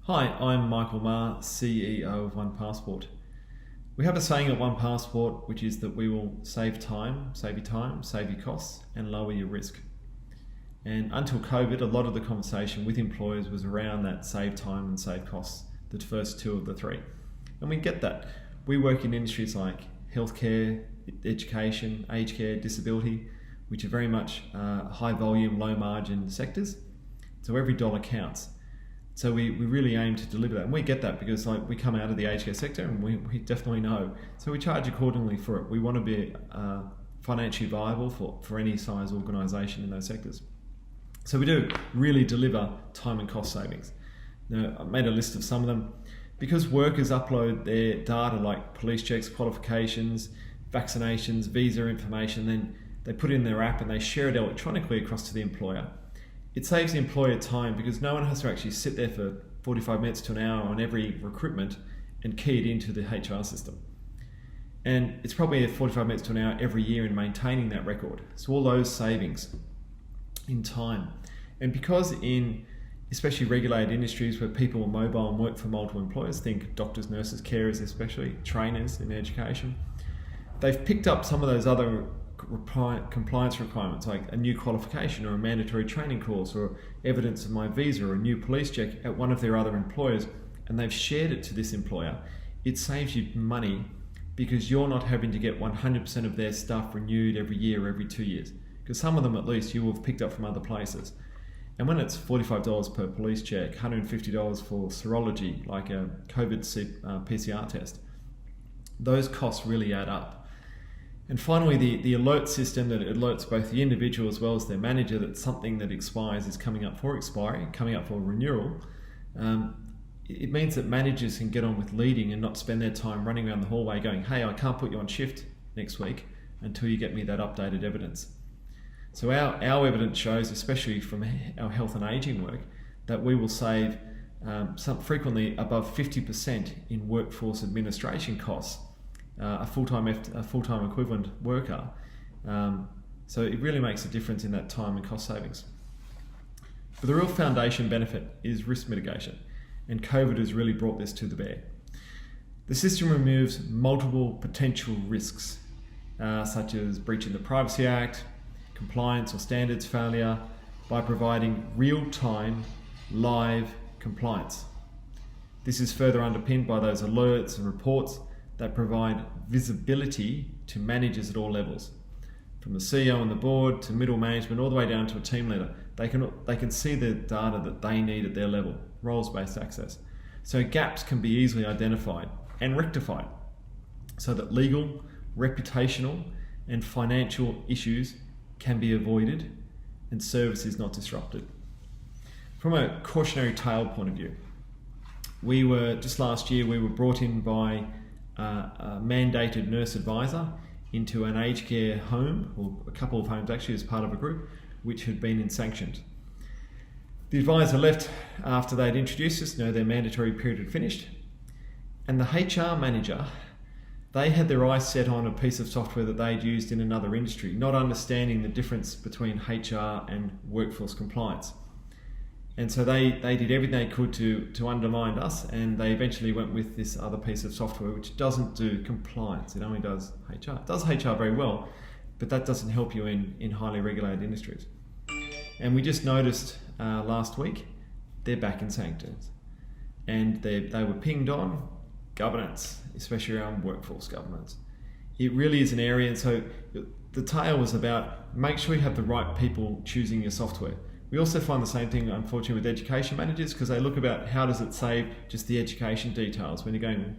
Hi, I'm Michael Maher, CEO of OnePassport. We have a saying at OnePassport, which is that we will save you time, save you costs, and lower your risk. And until COVID, a lot of the conversation with employers was around that save time and save costs, the first two of the three. And we get that. We work in industries like healthcare, education, aged care, disability, which are very much high volume, low margin sectors. So every dollar counts. So we really aim to deliver that, and we get that because we come out of the aged care sector and we definitely know. So we charge accordingly for it. We want to be financially viable for any size organisation in those sectors. So we do really deliver time and cost savings. Now, I made a list of some of them. Because workers upload their data like police checks, qualifications, vaccinations, visa information, then they put it in their app and they share it electronically across to the employer. It saves the employer time because no one has to actually sit there for 45 minutes to an hour on every recruitment and key it into the HR system. And it's probably 45 minutes to an hour every year in maintaining that record. So all those savings in time. And because in especially regulated industries where people are mobile and work for multiple employers, think doctors, nurses, carers, especially trainers in education, they've picked up some of those other compliance requirements like a new qualification or a mandatory training course or evidence of my visa or a new police check at one of their other employers, and they've shared it to this employer. It saves you money because you're not having to get 100% of their stuff renewed every year or every 2 years, because some of them at least you will have picked up from other places. And when it's $45 per police check, $150 for serology like a COVID PCR test, those costs really add up. And finally, the alert system that alerts both the individual as well as their manager that something that expires is coming up for expiry, coming up for renewal. It means that managers can get on with leading and not spend their time running around the hallway going, hey, I can't put you on shift next week until you get me that updated evidence. So our evidence shows, especially from our health and ageing work, that we will save frequently above 50% in workforce administration costs. A full-time equivalent worker. So it really makes a difference in that time and cost savings. But the real foundation benefit is risk mitigation, and COVID has really brought this to the bear. The system removes multiple potential risks, such as breaching the Privacy Act, compliance or standards failure, by providing real-time, live compliance. This is further underpinned by those alerts and reports that provide visibility to managers at all levels, from the CEO and the board to middle management all the way down to a team leader. They can see the data that they need at their level, roles-based access. So gaps can be easily identified and rectified so that legal, reputational and financial issues can be avoided and service is not disrupted. From a cautionary tale point of view, just last year we were brought in by a mandated nurse advisor into an aged care home, or a couple of homes actually, as part of a group which had been sanctioned. The advisor left after they'd introduced us, their mandatory period had finished, and the HR manager, they had their eyes set on a piece of software that they'd used in another industry, not understanding the difference between HR and workforce compliance. And so they did everything they could to undermine us, and they eventually went with this other piece of software which doesn't do compliance, it only does HR. It does HR very well, but that doesn't help you in highly regulated industries. And we just noticed last week, they're back in sanctions. And they were pinged on governance, especially around workforce governance. It really is an area, and so the tale was about make sure you have the right people choosing your software. We also find the same thing, unfortunately, with education managers, because they look about how does it save just the education details when you're going,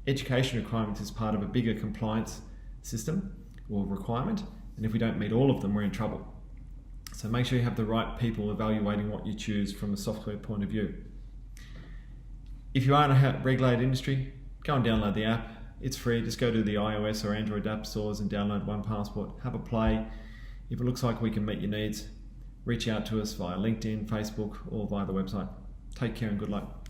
education requirements is part of a bigger compliance system or requirement, and if we don't meet all of them, we're in trouble. So make sure you have the right people evaluating what you choose from a software point of view. If you are in a regulated industry, go and download the app. It's free. Just go to the iOS or Android app stores and download OnePassport. Have a play. If it looks like we can meet your needs, reach out to us via LinkedIn, Facebook, or via the website. Take care and good luck.